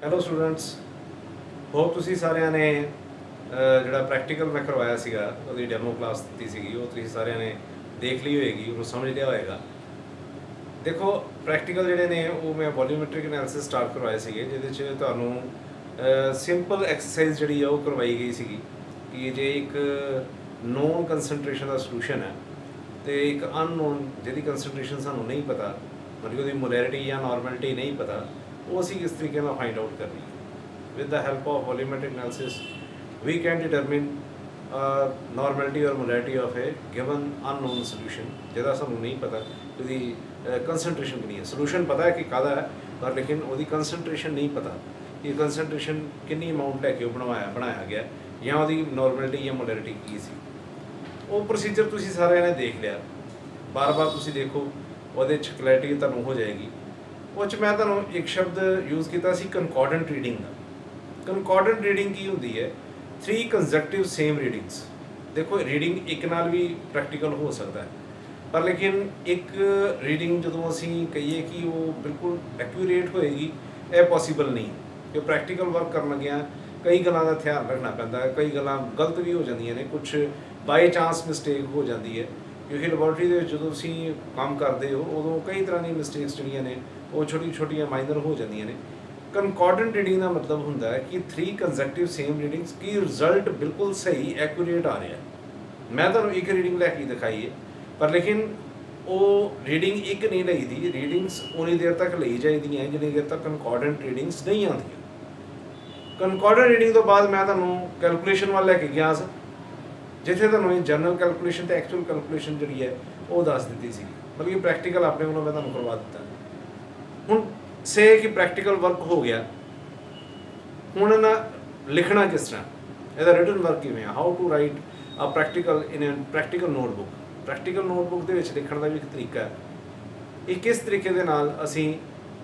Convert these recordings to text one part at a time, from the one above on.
Hello students, hop ਤੁਸੀਂ ਸਾਰਿਆਂ ਨੇ ਜਿਹੜਾ ਪ੍ਰੈਕਟੀਕਲ ਮੈਂ ਕਰਵਾਇਆ ਸੀਗਾ ਉਹਦੀ ਡੈਮੋ ਕਲਾਸ ਦਿੱਤੀ ਸੀਗੀ, ਉਹ ਤੁਸੀਂ ਸਾਰਿਆਂ ਨੇ ਦੇਖ ਲਈ ਹੋਏਗੀ, ਉਹਨੂੰ ਸਮਝ ਲਿਆ ਹੋਏਗਾ। ਦੇਖੋ ਪ੍ਰੈਕਟੀਕਲ ਜਿਹੜੇ ਨੇ ਉਹ ਮੈਂ ਵੋਲਿਊਮੈਟ੍ਰਿਕ ਐਨਾਲਿਸਿਸ ਸਟਾਰਟ ਕਰਵਾਏ ਸੀਗੇ, ਜਿਹਦੇ 'ਚ ਤੁਹਾਨੂੰ ਸਿੰਪਲ ਐਕਸਰਸਾਈਜ਼ ਜਿਹੜੀ ਆ ਉਹ ਕਰਵਾਈ ਗਈ ਸੀਗੀ ਕਿ ਜੇ ਇੱਕ ਨੋਨ ਕੰਸਨਟ੍ਰੇਸ਼ਨ ਦਾ ਸੋਲੂਸ਼ਨ ਹੈ ਤੇ ਇੱਕ ਅਨਨੋਨ ਜਿਹਦੀ ਕੰਸਨਟ੍ਰੇਸ਼ਨ ਸਾਨੂੰ ਨਹੀਂ ਪਤਾ, ਮਤਲਬ ਉਹਦੀ ਮੋਲੈਰਿਟੀ ਜਾਂ ਨਾਰਮੈਲਿਟੀ ਨਹੀਂ ਪਤਾ, ਉਹ ਅਸੀਂ ਕਿਸ ਤਰੀਕੇ ਨਾਲ ਫਾਈਂਡ ਆਊਟ ਕਰਨੀ ਹੈ। With the help of volumetric analysis, we can determine normality or molarity of a given unknown solution, ਜਿਹਦਾ ਸਾਨੂੰ ਨਹੀਂ ਪਤਾ ਉਹਦੀ ਕੰਸਨਟ੍ਰੇਸ਼ਨ ਕਿੰਨੀ ਹੈ। ਸੋਲੂਸ਼ਨ ਪਤਾ ਹੈ ਕਿ ਕਾਹਦਾ ਹੈ, ਪਰ ਲੇਕਿਨ ਉਹਦੀ ਕੰਸਨਟ੍ਰੇਸ਼ਨ ਨਹੀਂ ਪਤਾ ਕਿ ਕੰਸਨਟ੍ਰੇਸ਼ਨ ਕਿੰਨੀ ਅਮਾਊਂਟ ਲੈ ਕੇ ਉਹ ਬਣਾਇਆ ਗਿਆ, ਜਾਂ ਉਹਦੀ ਨਾਰਮੈਲਿਟੀ ਜਾਂ ਮੋਲੈਰਿਟੀ ਕੀ ਸੀ। ਉਹ ਪ੍ਰੋਸੀਜਰ ਤੁਸੀਂ ਸਾਰਿਆਂ ਨੇ ਦੇਖ ਲਿਆ, ਬਾਰ-ਬਾਰ ਤੁਸੀਂ ਦੇਖੋ, ਉਹਦੇ 'ਚ ਕਲੈਰਿਟੀ ਤੁਹਾਨੂੰ ਹੋ ਜਾਏਗੀ। ਉਹ 'ਚ ਮੈਂ ਤੁਹਾਨੂੰ ਇੱਕ ਸ਼ਬਦ ਯੂਜ਼ ਕੀਤਾ ਸੀ, ਕਨਕੋਰਡੈਂਟ ਰੀਡਿੰਗ ਦਾ। ਕਨਕੋਰਡੈਂਟ ਰੀਡਿੰਗ ਕੀ ਹੁੰਦੀ ਹੈ? 3 ਕੰਜ਼ੈਕਟਿਵ ਸੇਮ ਰੀਡਿੰਗਸ। ਦੇਖੋ ਰੀਡਿੰਗ ਇੱਕ ਨਾਲ ਵੀ ਪ੍ਰੈਕਟੀਕਲ ਹੋ ਸਕਦਾ ਹੈ, ਪਰ ਲੇਕਿਨ ਇੱਕ ਰੀਡਿੰਗ ਜਦੋਂ ਅਸੀਂ ਕਹੀਏ ਕਿ ਉਹ ਬਿਲਕੁਲ ਐਕੂਰੇਟ ਹੋਏਗੀ, ਇਹ ਪੋਸੀਬਲ ਨਹੀਂ। ਕਿ ਪ੍ਰੈਕਟੀਕਲ ਵਰਕ ਕਰਨ ਲੱਗਿਆਂ ਕਈ ਗੱਲਾਂ ਦਾ ਧਿਆਨ ਰੱਖਣਾ ਪੈਂਦਾ, ਕਈ ਗੱਲਾਂ ਗਲਤ ਵੀ ਹੋ ਜਾਂਦੀਆਂ ਨੇ, ਕੁਛ ਬਾਈ ਚਾਂਸ ਮਿਸਟੇਕ ਹੋ ਜਾਂਦੀ ਹੈ, ਕਿਉਂਕਿ ਲੈਬੋਰਟਰੀ ਦੇ ਵਿੱਚ ਜਦੋਂ ਤੁਸੀਂ ਕੰਮ ਕਰਦੇ ਹੋ ਉਦੋਂ ਕਈ ਤਰ੍ਹਾਂ ਦੀਆਂ ਮਿਸਟੇਕਸ ਜਿਹੜੀਆਂ ਨੇ ਉਹ ਛੋਟੀਆਂ ਮਾਈਨਰ ਹੋ ਜਾਂਦੀਆਂ ਨੇ। ਕਨਕੋਰਡੈਂਟ ਰੀਡਿੰਗ ਦਾ ਮਤਲਬ ਹੁੰਦਾ ਹੈ ਕਿ 3 ਕੰਜ਼ੈਕਟਿਵ ਸੇਮ ਰੀਡਿੰਗਸ ਕੀ ਰਿਜ਼ਲਟ ਬਿਲਕੁਲ ਸਹੀ ਐਕੂਰੇਟ ਆ ਰਿਹਾ। ਮੈਂ ਤੁਹਾਨੂੰ ਇੱਕ ਰੀਡਿੰਗ ਲੈ ਕੇ ਦਿਖਾਈ ਹੈ, ਪਰ ਲੇਕਿਨ ਉਹ ਰੀਡਿੰਗ ਇੱਕ ਨਹੀਂ ਲਈ ਦੀ, ਰੀਡਿੰਗਸ ਉਨੀ ਦੇਰ ਤੱਕ ਲਈ ਜਾਈਦੀਆਂ ਜਿੰਨੀ ਦੇਰ ਤੱਕ ਕਨਕੋਰਡੈਂਟ ਰੀਡਿੰਗਸ ਨਹੀਂ ਆਉਂਦੀਆਂ। ਕਨਕੋਰਡੈਂਟ ਰੀਡਿੰਗ ਤੋਂ ਬਾਅਦ ਮੈਂ ਤੁਹਾਨੂੰ ਕੈਲਕੂਲੇਸ਼ਨ ਵੱਲ ਲੈ ਕੇ ਗਿਆ ਸੀ, ਜਿੱਥੇ ਤੁਹਾਨੂੰ ਇਹ ਜਨਰਲ ਕੈਲਕੂਲੇਸ਼ਨ ਤੇ ਐਕਚੁਅਲ ਕੈਲਕੂਲੇਸ਼ਨ ਜਿਹੜੀ ਹੈ ਉਹ ਦੱਸ ਦਿੱਤੀ ਸੀ, ਮਤਲਬ ਕਿ ਪ੍ਰੈਕਟੀਕਲ ਆਪਣੇ ਵੱਲੋਂ ਮੈਂ ਤੁਹਾਨੂੰ ਕਰਵਾ ਦਿੱਤਾ। ਹੁਣ ਸੇ ਕਿ ਪ੍ਰੈਕਟੀਕਲ ਵਰਕ ਹੋ ਗਿਆ, ਹੁਣ ਨਾ ਲਿਖਣਾ ਕਿਸ ਤਰ੍ਹਾਂ, ਇਹਦਾ ਰਿਟਨ ਵਰਕ ਕਿਵੇਂ ਆ, ਹਾਊ ਟੂ ਰਾਈਟ ਆ ਪ੍ਰੈਕਟੀਕਲ ਇਨ ਅ ਪ੍ਰੈਕਟੀਕਲ ਨੋਟਬੁੱਕ। ਪ੍ਰੈਕਟੀਕਲ ਨੋਟਬੁੱਕ ਦੇ ਵਿੱਚ ਲਿਖਣ ਦਾ ਵੀ ਇੱਕ ਤਰੀਕਾ ਹੈ। ਇਹ ਕਿਸ ਤਰੀਕੇ ਦੇ ਨਾਲ ਅਸੀਂ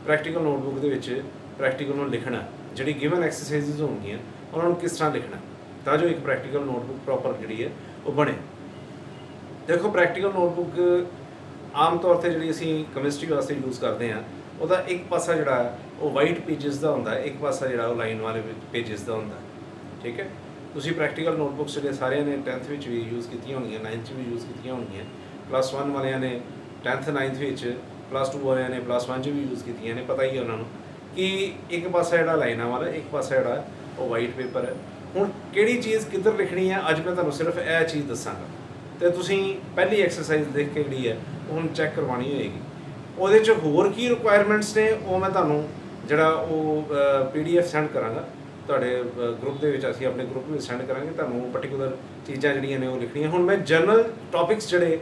ਪ੍ਰੈਕਟੀਕਲ ਨੋਟਬੁੱਕ ਦੇ ਵਿੱਚ ਪ੍ਰੈਕਟੀਕਲ ਨੂੰ ਲਿਖਣਾ, ਜਿਹੜੀ ਗਿਵਨ ਐਕਸਰਸਾਈਜ਼ਸ ਹੋਣਗੀਆਂ ਉਹਨਾਂ ਨੂੰ ਕਿਸ ਤਰ੍ਹਾਂ ਲਿਖਣਾ ਤਾਂ ਜੋ ਇੱਕ ਪ੍ਰੈਕਟੀਕਲ ਨੋਟਬੁੱਕ ਪ੍ਰੋਪਰ ਜਿਹੜੀ ਹੈ ਉਹ ਬਣੇ। ਦੇਖੋ ਪ੍ਰੈਕਟੀਕਲ ਨੋਟਬੁੱਕ ਆਮ ਤੌਰ 'ਤੇ ਜਿਹੜੀ ਅਸੀਂ ਕੈਮਿਸਟਰੀ ਵਾਸਤੇ ਯੂਜ਼ ਕਰਦੇ ਹਾਂ, ਉਹਦਾ ਇੱਕ ਪਾਸਾ ਜਿਹੜਾ ਉਹ ਵਾਈਟ ਪੇਜਸ ਦਾ ਹੁੰਦਾ, ਇੱਕ ਪਾਸਾ ਜਿਹੜਾ ਉਹ ਲਾਈਨ ਵਾਲੇ ਪੇਜਸ ਦਾ ਹੁੰਦਾ। ਠੀਕ ਹੈ, ਤੁਸੀਂ ਪ੍ਰੈਕਟੀਕਲ ਨੋਟਬੁੱਕਸ ਜਿਹੜੇ ਸਾਰਿਆਂ ਨੇ 10th ਵਿੱਚ ਵੀ ਯੂਜ਼ ਕੀਤੀਆਂ ਹੋਣਗੀਆਂ, 9th 'ਚ ਵੀ ਯੂਜ਼ ਕੀਤੀਆਂ ਹੋਣਗੀਆਂ, +1 ਵਾਲਿਆਂ ਨੇ 10th 9th ਵਿੱਚ, +2 ਵਾਲਿਆਂ ਨੇ +1 'ਚ ਵੀ ਯੂਜ਼ ਕੀਤੀਆਂ ਨੇ। ਪਤਾ ਹੀ ਹੈ ਉਹਨਾਂ ਨੂੰ ਕਿ ਇੱਕ ਪਾਸਾ ਜਿਹੜਾ ਲਾਈਨਾਂ ਵਾਲਾ, ਇੱਕ ਪਾਸਾ ਜਿਹੜਾ ਉਹ ਵਾਈਟ ਪੇਪਰ ਹੈ। ਹੁਣ ਕਿਹੜੀ ਚੀਜ਼ ਕਿੱਧਰ ਲਿਖਣੀ ਹੈ, ਅੱਜ ਮੈਂ ਤੁਹਾਨੂੰ ਸਿਰਫ ਇਹ ਚੀਜ਼ ਦੱਸਾਂਗਾ, ਅਤੇ ਤੁਸੀਂ ਪਹਿਲੀ ਐਕਸਰਸਾਈਜ਼ ਦੇਖ ਕੇ ਜਿਹੜੀ ਹੈ ਉਹਨੂੰ ਚੈੱਕ ਕਰਵਾਉਣੀ ਹੋਏਗੀ। ਉਹਦੇ 'ਚ ਹੋਰ ਕੀ ਰਿਕੁਆਇਰਮੈਂਟਸ ਨੇ ਉਹ ਮੈਂ ਤੁਹਾਨੂੰ ਜਿਹੜਾ ਉਹ PDF ਸੈਂਡ ਕਰਾਂਗਾ ਤੁਹਾਡੇ ਗਰੁੱਪ ਦੇ ਵਿੱਚ, ਅਸੀਂ ਆਪਣੇ ਗਰੁੱਪ ਵਿੱਚ ਸੈਂਡ ਕਰਾਂਗੇ ਤੁਹਾਨੂੰ ਪਰਟੀਕੁਲਰ ਚੀਜ਼ਾਂ ਜਿਹੜੀਆਂ ਨੇ ਉਹ ਲਿਖਣੀਆਂ। ਹੁਣ ਮੈਂ ਜਨਰਲ ਟੌਪਿਕਸ ਜਿਹੜੇ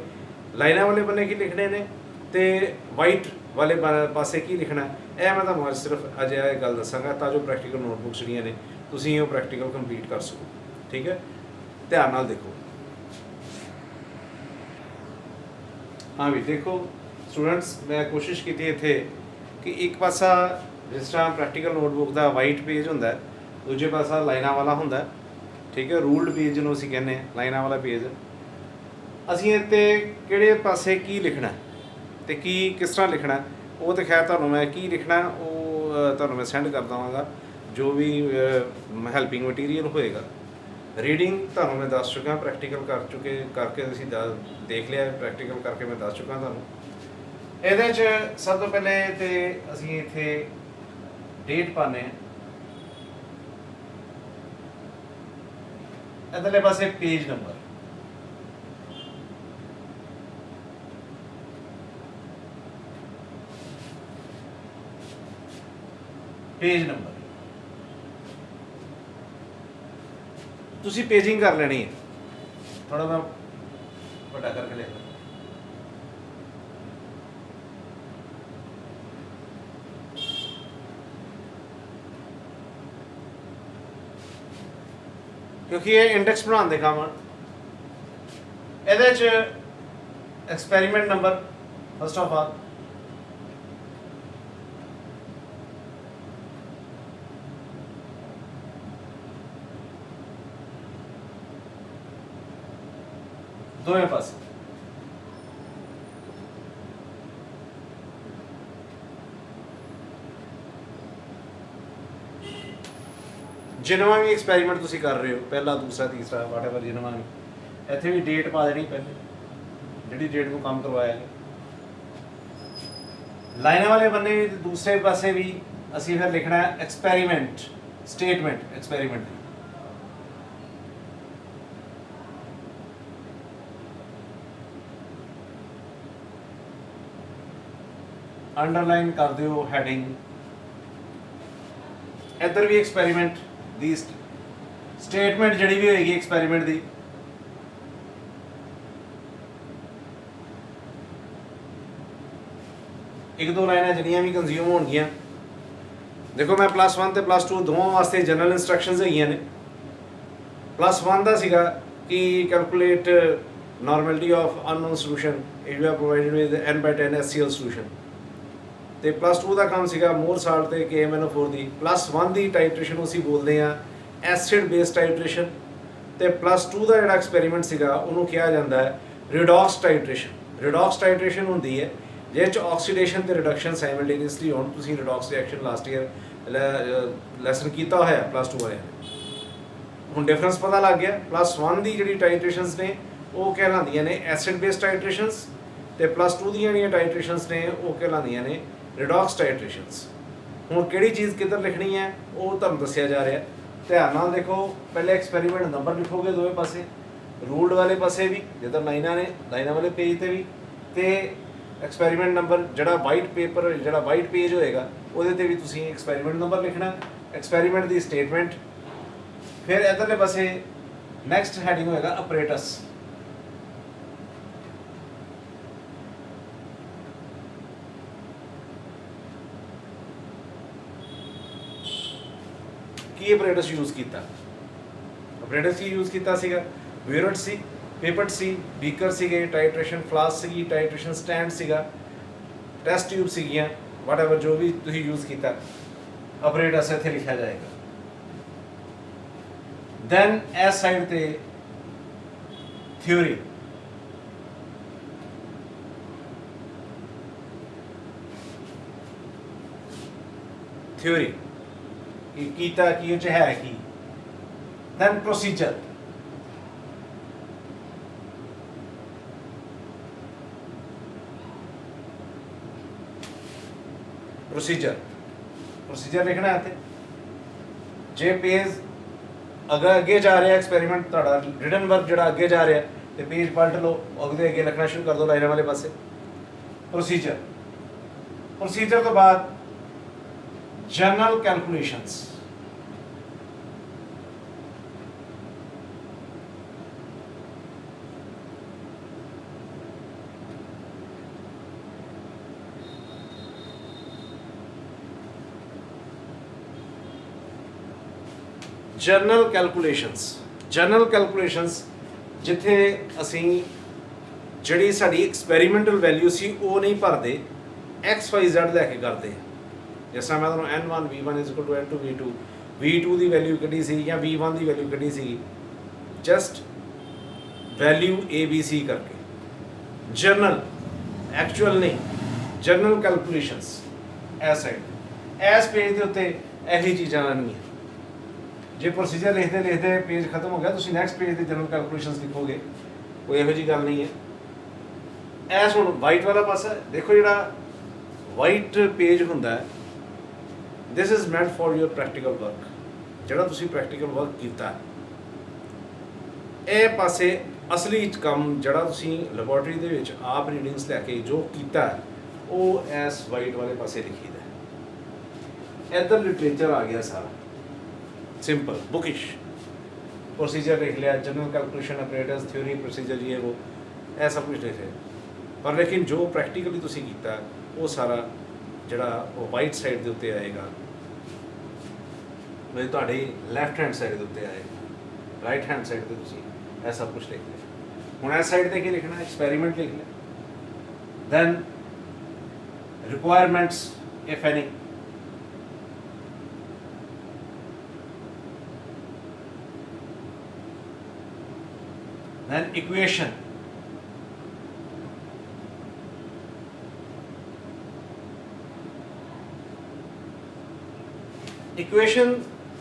ਲਾਈਨਾਂ ਵਾਲੇ ਬੰਨੇ ਕੀ ਲਿਖਣੇ ਨੇ ਅਤੇ ਵਾਈਟ ਵਾਲੇ ਪਾਸੇ ਕੀ ਲਿਖਣਾ, ਇਹ ਮੈਂ ਤੁਹਾਨੂੰ ਅੱਜ ਸਿਰਫ ਅੱਜ ਇਹ ਗੱਲ ਦੱਸਾਂਗਾ ਤਾਂ ਜੋ ਪ੍ਰੈਕਟੀਕਲ ਨੋਟਬੁੱਕਸ ਜਿਹੜੀਆਂ ਨੇ ਤੁਸੀਂ ਉਹ ਪ੍ਰੈਕਟੀਕਲ ਕੰਪਲੀਟ ਕਰ ਸਕੋ। ਠੀਕ ਹੈ, ਧਿਆਨ ਨਾਲ ਦੇਖੋ। ਹਾਂ ਵੀ ਦੇਖੋ ਸਟੂਡੈਂਟਸ, ਮੈਂ ਕੋਸ਼ਿਸ਼ ਕੀਤੀ ਇੱਥੇ ਕਿ ਇੱਕ ਪਾਸਾ ਜਿਸ ਤਰ੍ਹਾਂ ਪ੍ਰੈਕਟੀਕਲ ਨੋਟਬੁੱਕ ਦਾ ਵਾਈਟ ਪੇਜ ਹੁੰਦਾ, ਦੂਜੇ ਪਾਸਾ ਲਾਈਨਾਂ ਵਾਲਾ ਹੁੰਦਾ। ਠੀਕ ਹੈ, ਰੂਲਡ ਪੇਜ ਜਿਹਨੂੰ ਅਸੀਂ ਕਹਿੰਦੇ ਹਾਂ, ਲਾਈਨਾਂ ਵਾਲਾ ਪੇਜ। ਅਸੀਂ ਇੱਥੇ ਕਿਹੜੇ ਪਾਸੇ ਕੀ ਲਿਖਣਾ ਅਤੇ ਕੀ ਕਿਸ ਤਰ੍ਹਾਂ ਲਿਖਣਾ, ਉਹ ਤਾਂ ਖੈਰ ਤੁਹਾਨੂੰ ਮੈਂ ਕੀ ਲਿਖਣਾ ਉਹ ਤੁਹਾਨੂੰ ਮੈਂ ਸੈਂਡ ਕਰ ਦੇਵਾਂਗਾ, ਜੋ ਵੀ ਹੈਲਪਿੰਗ ਮਟੀਰੀਅਲ ਹੋਏਗਾ। ਰੀਡਿੰਗ ਤੁਹਾਨੂੰ ਮੈਂ ਦੱਸ ਚੁੱਕਾ, ਪ੍ਰੈਕਟੀਕਲ ਕਰਕੇ ਤੁਸੀਂ ਦੇਖ ਲਿਆ, ਪ੍ਰੈਕਟੀਕਲ ਕਰਕੇ ਮੈਂ ਦੱਸ ਚੁੱਕਾ ਤੁਹਾਨੂੰ। ਇਹਦੇ 'ਚ ਸਭ ਤੋਂ ਪਹਿਲੇ ਤਾਂ ਅਸੀਂ ਇੱਥੇ ਡੇਟ ਪਾਉਂਦੇ ਹਾਂ, ਇੱਧਰਲੇ ਪਾਸੇ ਪੇਜ ਨੰਬਰ, ਪੇਜ ਨੰਬਰ ਤੁਸੀਂ ਪੇਜਿੰਗ ਕਰ ਲੈਣੀ ਹੈ। ਥੋੜਾ ਮੈਂ ਵੱਡਾ ਕਰਕੇ ਲਿਖ ਲਾਂ। ਕਿਉਂਕਿ ਇਹ ਇੰਡੈਕਸ ਬਣਾਉਣ ਦੇ ਕੰਮ ਆ। ਇਹਦੇ 'ਚ experiment number first of all, ਦੋਵੇਂ ਪਾਸੇ। ਜਿੰਨਾ ਵੀ ਐਕਸਪੈਰੀਮੈਂਟ ਤੁਸੀਂ ਕਰ ਰਹੇ ਹੋ, ਪਹਿਲਾ ਦੂਸਰਾ ਤੀਸਰਾ ਵਾਟਐਵਰ, ਜਿੰਨਾ ਵੀ ਇੱਥੇ ਵੀ ਡੇਟ ਪਾ ਦੇਣੀ ਪਹਿਲੇ, ਜਿਹੜੀ ਡੇਟ ਨੂੰ ਕੰਮ ਕਰਵਾਇਆ ਗਿਆ। ਲਾਈਨਾਂ ਵਾਲੇ ਬੰਨੇ ਵੀ ਦੂਸਰੇ ਪਾਸੇ ਵੀ ਅਸੀਂ ਫਿਰ ਲਿਖਣਾ ਹੈ ਐਕਸਪੈਰੀਮੈਂਟ ਸਟੇਟਮੈਂਟ, ਐਕਸਪੈਰੀਮੈਂਟ ਦੀ। ਅੰਡਰਲਾਈਨ ਕਰ ਦਿਓ ਹੈਡਿੰਗ। ਇੱਧਰ ਵੀ ਐਕਸਪੈਰੀਮੈਂਟ ਦੀ ਸਟੇਟਮੈਂਟ ਜਿਹੜੀ ਵੀ ਹੋਏਗੀ ਐਕਸਪੈਰੀਮੈਂਟ ਦੀ, ਇੱਕ ਦੋ ਲਾਈਨਾਂ ਜਿਹੜੀਆਂ ਵੀ ਕੰਜ਼ਿਊਮ ਹੋਣਗੀਆਂ। ਦੇਖੋ ਮੈਂ +1 ਤੇ +2 ਦੋਵਾਂ ਵਾਸਤੇ ਜਨਰਲ ਇੰਸਟਰਕਸ਼ਨਸ ਹੈਗੀਆਂ ਨੇ। +1 ਦਾ ਸੀਗਾ ਕਿ calculate normality of unknown solution if you are provided with n/10 SCL solution, ਤੇ +2 ਦਾ ਕੰਮ ਸੀਗਾ ਮੋਰ ਸਾਲਟ ਤੇ KMnO4 ਦੀ। +1 ਦੀ ਟਾਈਟ੍ਰੇਸ਼ਨ ਅਸੀਂ ਬੋਲਦੇ ਆ ਐਸਿਡ ਬੇਸ ਟਾਈਟ੍ਰੇਸ਼ਨ, ਤੇ +2 ਦਾ ਜਿਹੜਾ ਐਕਸਪੈਰੀਮੈਂਟ ਸੀਗਾ ਉਹਨੂੰ ਕਿਹਾ ਜਾਂਦਾ ਹੈ ਰਿਡੌਕਸ ਟਾਈਟ੍ਰੇਸ਼ਨ। ਰਿਡੌਕਸ ਟਾਈਟ੍ਰੇਸ਼ਨ ਹੁੰਦੀ ਹੈ ਜਿਹਦੇ 'ਚ ਆਕਸੀਡੇਸ਼ਨ ਤੇ ਰਿਡਕਸ਼ਨ ਸਾਈਮਲਟੇਨੀਅਸਲੀ ਹੋਣ। ਤੁਸੀਂ ਰਿਡੌਕਸ ਰਿਐਕਸ਼ਨ ਲਾਸਟ ਈਅਰ ਲੈਸਨ ਕੀਤਾ ਹੋਇਆ +2 ਵਾਲਿਆਂ ਨੇ, ਹੁਣ ਡਿਫਰੈਂਸ ਪਤਾ ਲੱਗ ਗਿਆ। +1 ਦੀ ਜਿਹੜੀ ਟਾਈਟ੍ਰੇਸ਼ਨਸ ਨੇ ਉਹ ਕਹਿਲਾਉਂਦੀਆਂ ਨੇ ਐਸਿਡ ਬੇਸ ਟਾਈਟ੍ਰੇਸ਼ਨਸ, ਤੇ +2 ਦੀਆਂ ਜਿਹੜੀਆਂ ਟਾਈਟ੍ਰੇਸ਼ਨਸ ਨੇ ਉਹ ਕਹਿਲਾਉਂਦੀਆਂ ਨੇ ਰਿਡੌਕਸ ਟਾਈਟ੍ਰੇਸ਼ਨਸ। ਹੁਣ ਕਿਹੜੀ ਚੀਜ਼ ਕਿੱਧਰ ਲਿਖਣੀ ਹੈ ਉਹ ਤੁਹਾਨੂੰ ਦੱਸਿਆ ਜਾ ਰਿਹਾ। ਧਿਆਨ ਨਾਲ ਦੇਖੋ, ਪਹਿਲੇ ਐਕਸਪੈਰੀਮੈਂਟ ਨੰਬਰ ਲਿਖੋਗੇ ਦੋਵੇਂ ਪਾਸੇ, ਰੂਲਡ ਵਾਲੇ ਪਾਸੇ ਵੀ ਜਿੱਦਾਂ ਲਾਈਨਾਂ ਨੇ, ਲਾਈਨਾਂ ਵਾਲੇ ਪੇਜ ਤੇ ਵੀ, ਤੇ ਐਕਸਪੈਰੀਮੈਂਟ ਨੰਬਰ ਜਿਹੜਾ ਵਾਈਟ ਪੇਪਰ, ਜਿਹੜਾ ਵਾਈਟ ਪੇਜ ਹੋਏਗਾ ਉਹਦੇ ਤੇ ਵੀ ਤੁਸੀਂ ਐਕਸਪੈਰੀਮੈਂਟ ਨੰਬਰ ਲਿਖਣਾ, ਐਕਸਪੈਰੀਮੈਂਟ ਦੀ ਸਟੇਟਮੈਂਟ। ਫਿਰ ਇੱਧਰਲੇ ਪਾਸੇ ਨੈਕਸਟ ਹੈਡਿੰਗ ਹੋਏਗਾ ਅਪਰੇਟਸ। ਕੀ ਅਪਰੇਟਸ ਯੂਜ਼ ਕੀਤਾ? ਅਪਰੇਟਸ ਕੀ ਯੂਜ਼ ਕੀਤਾ ਸੀਗਾ? ਵਿਊਰਟ ਸੀ, ਪੇਪਟ ਸੀ, ਬੀਕਰ ਸੀਗੇ, ਟਾਈਟ੍ਰੇਸ਼ਨ ਫਲਾਸ ਸੀਗੀ, ਟਾਈਟ੍ਰੇਸ਼ਨ ਸਟੈਂਡ ਸੀਗਾ, ਟੈਸਟ ਟਿਊਬ ਸੀਗੀਆਂ, ਵਾਟਐਵਰ ਜੋ ਵੀ ਤੁਸੀਂ ਯੂਜ਼ ਕੀਤਾ, ਅਪਰੇਟਸ ਇੱਥੇ ਲਿਖਿਆ ਜਾਏਗਾ। ਦੈਨ ਇਸ ਸਾਈਡ ਤੇ ਥਿਊਰੀ, ਥਿਊਰੀ ਕੀ ਕੀਤਾ, ਕੀ ਉਹ 'ਚ ਹੈ ਕੀ। ਦੈਨ ਪ੍ਰੋਸੀਜਰ, ਪ੍ਰੋਸੀਜਰ ਲਿਖਣਾ ਹੈ ਇੱਥੇ। ਜੇ ਪੇਜ ਅਗਰ ਅੱਗੇ ਜਾ ਰਿਹਾ ਐਕਸਪੈਰੀਮੈਂਟ ਤੁਹਾਡਾ ਰਿਟਨ ਵਰਕ ਜਿਹੜਾ ਅੱਗੇ ਜਾ ਰਿਹਾ, ਤੇ ਪੇਜ ਪਲਟ ਲਓ, ਅੱਗੇ ਲਿਖਣਾ ਸ਼ੁਰੂ ਕਰ ਦਿਓ ਲਾਈਨਾਂ ਵਾਲੇ ਪਾਸੇ। ਪ੍ਰੋਸੀਜਰ ਤੋਂ ਬਾਅਦ ਜਨਰਲ ਕੈਲਕੂਲੇਸ਼ਨਸ। ਜਨਰਲ ਕੈਲਕੂਲੇਸ਼ਨਸ ਜਿੱਥੇ ਅਸੀਂ ਜਿਹੜੀ ਸਾਡੀ ਐਕਸਪੈਰੀਮੈਂਟਲ ਵੈਲਿਊ ਸੀ ਉਹ ਨਹੀਂ ਭਰਦੇ, XYZ ਲੈ ਕੇ ਕਰਦੇ। ਜਿਸ ਤਰ੍ਹਾਂ ਮੈਂ ਤੁਹਾਨੂੰ N1 V1 = N2 V2, V2 ਦੀ ਵੈਲਿਊ ਕੱਢੀ ਸੀ ਜਾਂ V1 ਦੀ ਵੈਲਿਊ ਕੱਢੀ ਸੀ, ਜਸਟ ਵੈਲਿਊ ABC ਕਰਕੇ। ਜਰਨਲ, ਐਕਚੁਅਲ ਨਹੀਂ, ਜਰਨਲ ਕੈਲਕੂਲੇਸ਼ਨਸ ਇਸ ਸਾਈਡ, ਇਸ ਪੇਜ ਦੇ ਉੱਤੇ ਇਹੀ ਚੀਜ਼ਾਂ ਆਉਣਗੀਆਂ। ਜੇ ਪ੍ਰੋਸੀਜਰ ਲਿਖਦੇ ਪੇਜ ਖਤਮ ਹੋ ਗਿਆ, ਤੁਸੀਂ ਨੈਕਸਟ ਪੇਜ ਤੇ ਜਨਰਲ ਕੈਲਕੂਲੇਸ਼ਨਸ ਲਿਖੋਗੇ, ਕੋਈ ਇਹੋ ਜਿਹੀ ਗੱਲ ਨਹੀਂ ਹੈ। ਐਸ ਹੁਣ ਵਾਈਟ ਵਾਲਾ ਪਾਸਾ ਦੇਖੋ, ਜਿਹੜਾ ਵਾਈਟ ਪੇਜ ਹੁੰਦਾ ਹੈ, this is meant for your practical work. ਜਿਹੜਾ ਤੁਸੀਂ ਪ੍ਰੈਕਟੀਕਲ ਵਰਕ ਕੀਤਾ, ਇਹ ਪਾਸੇ ਅਸਲੀ ਕੰਮ ਜਿਹੜਾ ਤੁਸੀਂ ਲੈਬੋਰਟਰੀ ਦੇ ਵਿੱਚ ਆਪ ਰੀਡਿੰਗਸ ਲੈ ਕੇ ਜੋ ਕੀਤਾ ਉਹ ਇਸ ਵਾਈਟ ਵਾਲੇ ਪਾਸੇ ਲਿਖੀਦਾ। ਇੱਧਰ ਲਿਟਰੇਚਰ ਆ ਗਿਆ ਸਾਰਾ, सिंपल बुकिश। प्रोसीजर लिख लिया, general calculation, operators, theory, procedure, ये वो, ਇਹ सब कुछ लिख लिया। पर लेकिन जो प्रैक्टिकली ਤੁਸੀਂ ਕੀਤਾ ਉਹ ਸਾਰਾ ਜਿਹੜਾ ਉਹ ਵਾਈਟ ਸਾਈਡ ਦੇ ਉੱਤੇ ਆਏਗਾ, ਮਤਲਬ ਤੁਹਾਡੀ ਲੈਫਟ ਹੈਂਡ ਸਾਈਡ ਦੇ ਉੱਤੇ ਆਏਗਾ, ਰਾਈਟ ਹੈਂਡ ਸਾਈਡ ਤੇ ਤੁਸੀਂ ਇਹ ਸਭ ਕੁਝ ਲਿਖ ਲਿਆ। ਹੁਣ ਇਸ ਸਾਈਡ ਤੇ ਕੀ ਲਿਖਣਾ? ਐਕਸਪੈਰੀਮੈਂਟ ਲਿਖ ਲਿਆ। Then requirements if any, then equation,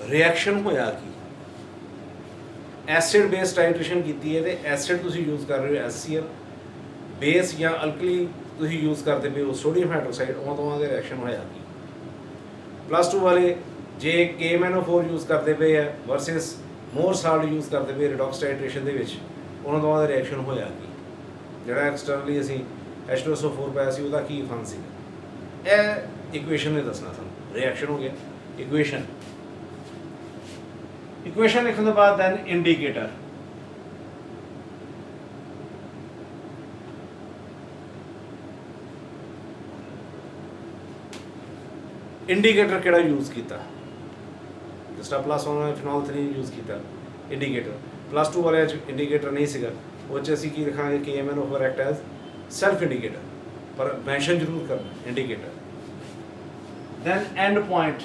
reaction होया कि एसिड बेस टाइट्रेशन की है तो एसिड तुसी यूज़ कर रहे हो HCl बेस या अल्कली तुसी यूज़ करते पे हो सोडियम हाइड्रोक्साइड दोवां दे रिएक्शन होया कि +2 वाले जे KMnO4 यूज़ करते पे है वर्सेस मोर साल्ट यूज़ करते पे रिडॉक्स टाइट्रेशन दे विच उन्हां दोवां दा रिएक्शन होया कि जिहड़ा एक्सटर्नली असीं H2SO4 पाया सी उहदा की फन सी ਇਹ ਇਕੁਏਸ਼ਨ ਨੇ ਦੱਸਣਾ ਸਾਨੂੰ ਰਿਐਕਸ਼ਨ ਹੋ ਗਿਆ ਇਕੁਏਸ਼ਨ ਲਿਖਣ ਤੋਂ ਬਾਅਦ ਦੈਨ ਇੰਡੀਕੇਟਰ ਇੰਡੀਕੇਟਰ ਕਿਹੜਾ ਯੂਜ਼ ਕੀਤਾ ਜਿਸ ਤਰ੍ਹਾਂ +1 ਵਾਲੇ ਫਿਨੋਲ 3 ਯੂਜ਼ ਕੀਤਾ ਇੰਡੀਕੇਟਰ +2 ਵਾਲੇ ਚ ਇੰਡੀਕੇਟਰ ਨਹੀਂ ਸੀਗਾ ਉਹ ਚ ਅਸੀਂ ਕੀ ਲਿਖਾਂਗੇ KMnO4 act as self indicator पर मेंशन जरूर करना indicator then end point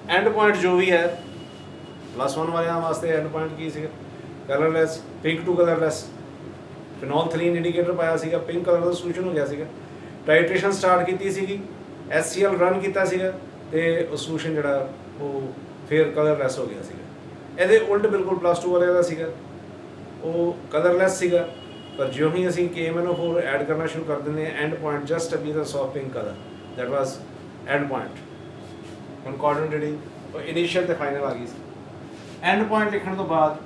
end point जो भी है +1 वाले वास्ते एंड पॉइंट की सी colourless pink to colourless phenol 3 indicator पाया सीगा पिंक कलर का सोल्यूशन हो गया सीगा टाइट्रेशन स्टार्ट की सीगी HCl रन किया सीगा ते सोल्यूशन जिहड़ा वो फिर कलरलैस हो गया सीगा ਇਹਦੇ ਉਲਟ ਬਿਲਕੁਲ +2 ਵਾਲੇ ਦਾ ਸੀਗਾ ਉਹ ਕਲਰਲੈਸ ਸੀਗਾ ਪਰ ਜਿਉਂ ਹੀ ਅਸੀਂ KMnO4 ਐਡ ਕਰਨਾ ਸ਼ੁਰੂ ਕਰ ਦਿੰਦੇ ਹਾਂ end point just appearance of pink colour that was end point concordant ਜਿਹੜੀ ਉਹ ਇਨੀਸ਼ੀਅਲ ਤੇ ਫਾਈਨਲ ਆ ਗਈ ਸੀ ਐਂਡ ਪੁਆਇੰਟ ਲਿਖਣ ਤੋਂ ਬਾਅਦ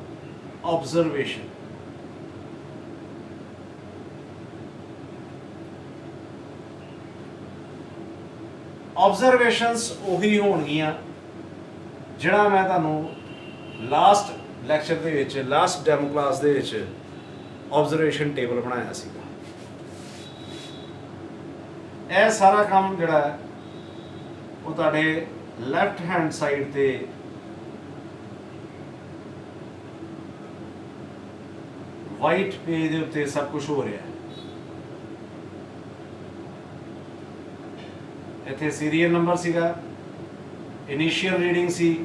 ਆਬਜ਼ਰਵੇਸ਼ਨ ਆਬਜ਼ਰਵੇਸ਼ਨਸ ਉਹੀ ਹੋਣਗੀਆਂ ਜਿਹੜਾ ਮੈਂ ਤੁਹਾਨੂੰ ਲਾਸਟ ਲੈਕਚਰ ਦੇ ਵਿੱਚ ਲਾਸਟ ਡੈਮੋ ਕਲਾਸ ਦੇ ਵਿੱਚ ਆਬਜ਼ਰਵੇਸ਼ਨ ਟੇਬਲ ਬਣਾਇਆ ਸੀਗਾ ਇਹ ਸਾਰਾ ਕੰਮ ਜਿਹੜਾ ਹੈ ਉਹ ਤੁਹਾਡੇ ਲੈਫਟ ਹੈਂਡ ਸਾਈਡ ਤੇ ਵਾਈਟ ਪੇਜ ਦੇ ਉੱਤੇ ਸਭ ਕੁਝ ਹੋ ਰਿਹਾ ਹੈ ਇੱਥੇ ਸੀਰੀਅਲ ਨੰਬਰ ਸੀਗਾ ਇਨੀਸ਼ੀਅਲ ਰੀਡਿੰਗ ਸੀ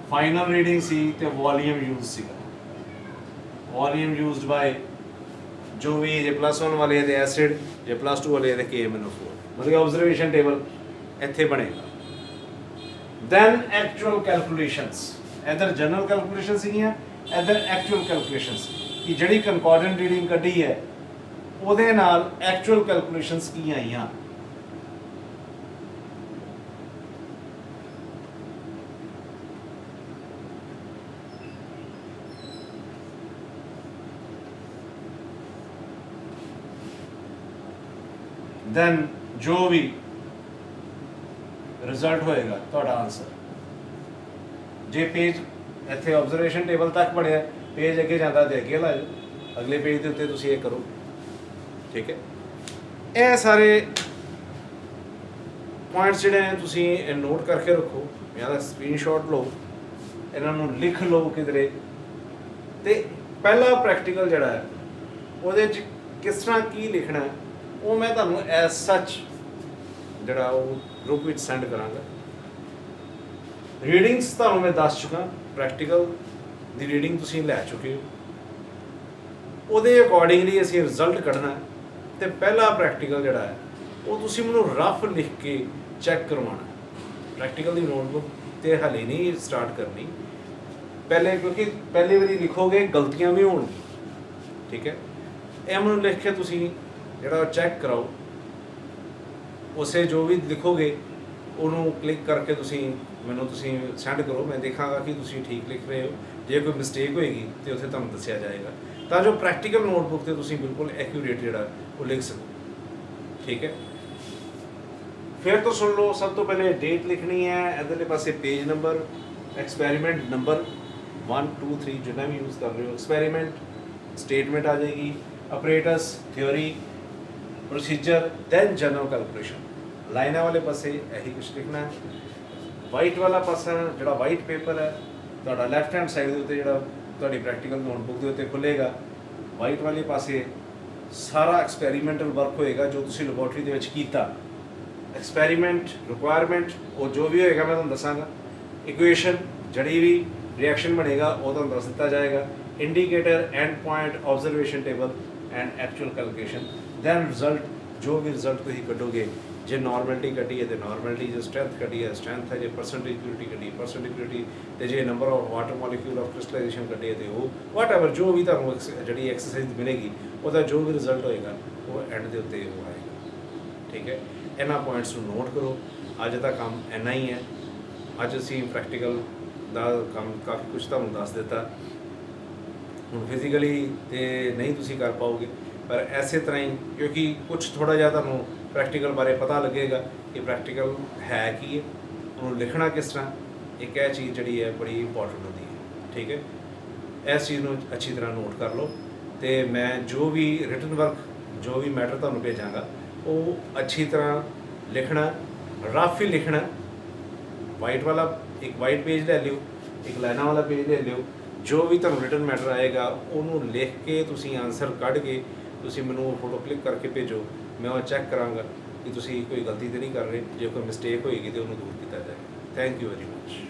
फाइनल रीडिंग सी ते वॉल्यूम यूज सीगा वॉल्यूम यूज्ड बाय जो भी जे +1 वाले दे एसिड जे +2 वाले दे KMnO4 मतलब ऑब्जर्वेशन टेबल ਇੱਥੇ ਬਣੇਗਾ then actual calculations ਇਧਰ ਜਨਰਲ ਕੈਲਕੂਲੇਸ਼ਨ ਸੀਗੀਆਂ ਇਧਰ ਐਕਚੁਅਲ ਕੈਲਕੂਲੇਸ਼ਨਸ ਕਿ ਜਿਹੜੀ ਕੰਕੋਰਡੈਂਟ ਰੀਡਿੰਗ ਕੱਢੀ ਹੈ ਉਹਦੇ ਨਾਲ ਐਕਚੁਅਲ ਕੈਲਕੂਲੇਸ਼ਨਸ ਕੀ ਆਈਆਂ then जो भी रिजल्ट होएगा ਤੁਹਾਡਾ ਆਨਸਰ ਜੇ ਪੇਜ ਇੱਥੇ ਆਬਜ਼ਰਵੇਸ਼ਨ ਟੇਬਲ ਤੱਕ ਬਣਿਆ ਪੇਜ ਅੱਗੇ ਜਾਂਦਾ ਤੇ ਅੱਗੇ ਲਾ ਜਾਓ ਅਗਲੇ ਪੇਜ ਦੇ ਉੱਤੇ ਤੁਸੀਂ ਇਹ ਕਰੋ ਠੀਕ ਹੈ ਇਹ ਸਾਰੇ ਪੁਆਇੰਟਸ ਜਿਹੜੇ ਨੇ ਤੁਸੀਂ ਨੋਟ ਕਰਕੇ ਰੱਖੋ ਜਾਂ ਤਾਂ ਸਕਰੀਨਸ਼ਾਟ ਲਓ ਇਹਨਾਂ ਨੂੰ ਲਿਖ ਲਓ ਕਿਧਰੇ ਤੇ ਪਹਿਲਾ ਪ੍ਰੈਕਟੀਕਲ ਜਿਹੜਾ ਹੈ ਉਹਦੇ 'ਚ ਕਿਸ ਤਰ੍ਹਾਂ ਕੀ ਲਿਖਣਾ ਹੈ ਉਹ ਮੈਂ ਤੁਹਾਨੂੰ ਐਜ਼ ਸੱਚ ਜਿਹੜਾ ਉਹ ਗਰੁੱਪ ਵਿੱਚ ਸੈਂਡ ਕਰਾਂਗਾ ਰੀਡਿੰਗਸ ਤੁਹਾਨੂੰ ਮੈਂ ਦੱਸ ਚੁੱਕਾ ਪ੍ਰੈਕਟੀਕਲ ਦੀ ਰੀਡਿੰਗ ਤੁਸੀਂ ਲੈ ਚੁੱਕੇ ਹੋ ਉਹਦੇ ਅਕੋਰਡਿੰਗਲੀ ਅਸੀਂ ਰਿਜ਼ਲਟ ਕੱਢਣਾ ਤੇ ਪਹਿਲਾ ਪ੍ਰੈਕਟੀਕਲ ਜਿਹੜਾ ਹੈ ਉਹ ਤੁਸੀਂ ਮੈਨੂੰ ਰਫ ਲਿਖ ਕੇ ਚੈੱਕ ਕਰਵਾਉਣਾ ਪ੍ਰੈਕਟੀਕਲ ਦੀ ਨੋਟਬੁੱਕ ਤੇ ਹਲੇ ਨਹੀਂ ਸਟਾਰਟ ਕਰਨੀ ਪਹਿਲੇ ਕਿਉਂਕਿ ਪਹਿਲੀ ਵਾਰੀ ਲਿਖੋਗੇ ਗਲਤੀਆਂ ਵੀ ਹੋਣਗੀਆਂ ਠੀਕ ਹੈ ਇਹ ਮੈਨੂੰ ਲਿਖ ਕੇ ਤੁਸੀਂ ਜਿਹੜਾ ਚੈੱਕ ਕਰਾਓ ਉਸੇ ਜੋ ਵੀ ਲਿਖੋਗੇ ਉਹਨੂੰ ਕਲਿੱਕ ਕਰਕੇ ਤੁਸੀਂ ਮੈਨੂੰ ਤੁਸੀਂ ਸੈਂਡ ਕਰੋ ਮੈਂ ਦੇਖਾਂਗਾ ਕਿ ਤੁਸੀਂ ਠੀਕ ਲਿਖ ਰਹੇ ਹੋ ਜੇ ਕੋਈ ਮਿਸਟੇਕ ਹੋਏਗੀ ਤੇ ਉੱਥੇ ਤੁਹਾਨੂੰ ਦੱਸਿਆ ਜਾਏਗਾ ਤਾਂ ਜੋ ਪ੍ਰੈਕਟੀਕਲ ਨੋਟਬੁੱਕ ਤੇ ਤੁਸੀਂ ਬਿਲਕੁਲ ਐਕਿਊਰੇਟ ਜਿਹੜਾ ਉਹ ਲਿਖ ਸਕੋ ਠੀਕ ਹੈ ਫਿਰ ਤੋਂ ਸੁਣ ਲਓ ਸਭ ਤੋਂ ਪਹਿਲੇ ਡੇਟ ਲਿਖਣੀ ਹੈ ਇਧਰਲੇ ਪਾਸੇ ਪੇਜ ਨੰਬਰ ਐਕਸਪੈਰੀਮੈਂਟ ਨੰਬਰ 1 2 3 ਜਿੰਨਾ ਵੀ ਯੂਜ਼ ਕਰ ਰਹੇ ਹੋ ਐਕਸਪੈਰੀਮੈਂਟ ਸਟੇਟਮੈਂਟ ਆ ਜਾਏਗੀ apparatus theory procedure then general calculation लाइना वाले पासे यही कुछ लिखना है वाइट वाला पासा जो वाइट पेपर है तो लैफ्ट हैंड साइड के उत्ते जो प्रैक्टिकल नोटबुक के उत्ते खुलेगा वाइट वाले पासे सारा एक्सपैरीमेंटल वर्क होएगा जो तुसी लैबोरेटरी दे विच कीता एक्सपैरीमेंट रिक्वायरमेंट वो जो भी होएगा मैं तुहानूं दसांगा इक्वेशन जड़ी भी रिएक्शन बनेगा वो तुहानूं दस दिता जाएगा indicator end point observation table and actual calculation then result ਜੋ ਵੀ ਰਿਜ਼ਲਟ ਤੁਸੀਂ ਕੱਢੋਗੇ ਜੇ ਨਾਰਮੈਲਿਟੀ ਕੱਢੀ ਹੈ ਤੇ ਨਾਰਮੈਲਿਟੀ, ਜੇ ਸਟਰੈਂਥ ਕੱਢੀ ਹੈ ਸਟਰੈਂਥ ਹੈ, ਜੇ ਪਰਸੈਂਟੇਜ ਪਿਓਰਿਟੀ ਕੱਢੀ ਪਰਸੈਂਟੇਜ ਪਿਓਰਿਟੀ, ਤੇ ਜੇ number of water molecule of crystallisation ਕੱਢੀ ਹੈ ਤੇ ਉਹ ਵਾਟਐਵਰ ਜੋ ਵੀ ਤੁਹਾਨੂੰ ਜਿਹੜੀ ਐਕਸਰਸਾਈਜ਼ ਮਿਲੇਗੀ ਉਹਦਾ ਜੋ ਵੀ ਰਿਜ਼ਲਟ ਹੋਏਗਾ ਉਹ ਐਂਡ ਦੇ ਉੱਤੇ ਉਹ ਆਏਗਾ। ਠੀਕ ਹੈ, ਇਹਨਾਂ ਪੁਆਇੰਟਸ ਨੂੰ ਨੋਟ ਕਰੋ। ਅੱਜ ਦਾ ਕੰਮ ਇੰਨਾ ਹੀ ਹੈ। ਅੱਜ ਅਸੀਂ ਪ੍ਰੈਕਟੀਕਲ ਦਾ ਕੰਮ ਕਾਫੀ ਕੁਝ ਤੁਹਾਨੂੰ ਦੱਸ ਦਿੱਤਾ। ਹੁਣ ਫਿਜ਼ੀਕਲੀ ਤੇ ਨਹੀਂ ਤੁਸੀਂ ਕਰ ਪਾਓਗੇ, ਪਰ ਐਸੇ ਤਰ੍ਹਾਂ ਹੀ ਕਿਉਂਕਿ ਕੁਝ ਥੋੜ੍ਹਾ ਜਿਹਾ ਤੁਹਾਨੂੰ ਪ੍ਰੈਕਟੀਕਲ ਬਾਰੇ ਪਤਾ ਲੱਗੇਗਾ ਕਿ ਪ੍ਰੈਕਟੀਕਲ ਹੈ ਕੀ ਹੈ, ਉਹਨੂੰ ਲਿਖਣਾ ਕਿਸ ਤਰ੍ਹਾਂ, ਇੱਕ ਇਹ ਚੀਜ਼ ਜਿਹੜੀ ਹੈ ਬੜੀ ਇੰਪੋਰਟੈਂਟ ਹੁੰਦੀ ਹੈ। ਠੀਕ ਹੈ, ਇਸ ਚੀਜ਼ ਨੂੰ ਅੱਛੀ ਤਰ੍ਹਾਂ ਨੋਟ ਕਰ ਲਓ। ਤੇ ਮੈਂ ਜੋ ਵੀ ਰਿਟਨ ਵਰਕ ਜੋ ਵੀ ਮੈਟਰ ਤੁਹਾਨੂੰ ਭੇਜਾਂਗਾ ਉਹ ਅੱਛੀ ਤਰ੍ਹਾਂ ਲਿਖਣਾ, ਰਫ ਹੀ ਲਿਖਣਾ। ਵਾਈਟ ਵਾਲਾ ਇੱਕ ਵਾਈਟ ਪੇਜ ਲੈ ਲਿਓ, ਇੱਕ ਲਾਈਨਾਂ ਵਾਲਾ ਪੇਜ ਲੈ ਲਿਓ। ਜੋ ਵੀ ਤੁਹਾਨੂੰ ਰਿਟਨ ਮੈਟਰ ਆਏਗਾ ਉਹਨੂੰ ਲਿਖ ਕੇ ਤੁਸੀਂ ਆਨਸਰ ਕੱਢ ਕੇ ਤੁਸੀਂ ਮੈਨੂੰ ਫੋਟੋ ਕਲਿੱਕ ਕਰਕੇ ਭੇਜੋ। ਮੈਂ ਉਹ ਚੈੱਕ ਕਰਾਂਗਾ ਕਿ ਤੁਸੀਂ ਕੋਈ ਗਲਤੀ ਤਾਂ ਨਹੀਂ ਕਰ ਰਹੇ। ਜੇ ਕੋਈ ਮਿਸਟੇਕ ਹੋਏਗੀ ਤਾਂ ਉਹਨੂੰ ਦੂਰ ਕੀਤਾ ਜਾਏਗਾ। Thank you very much.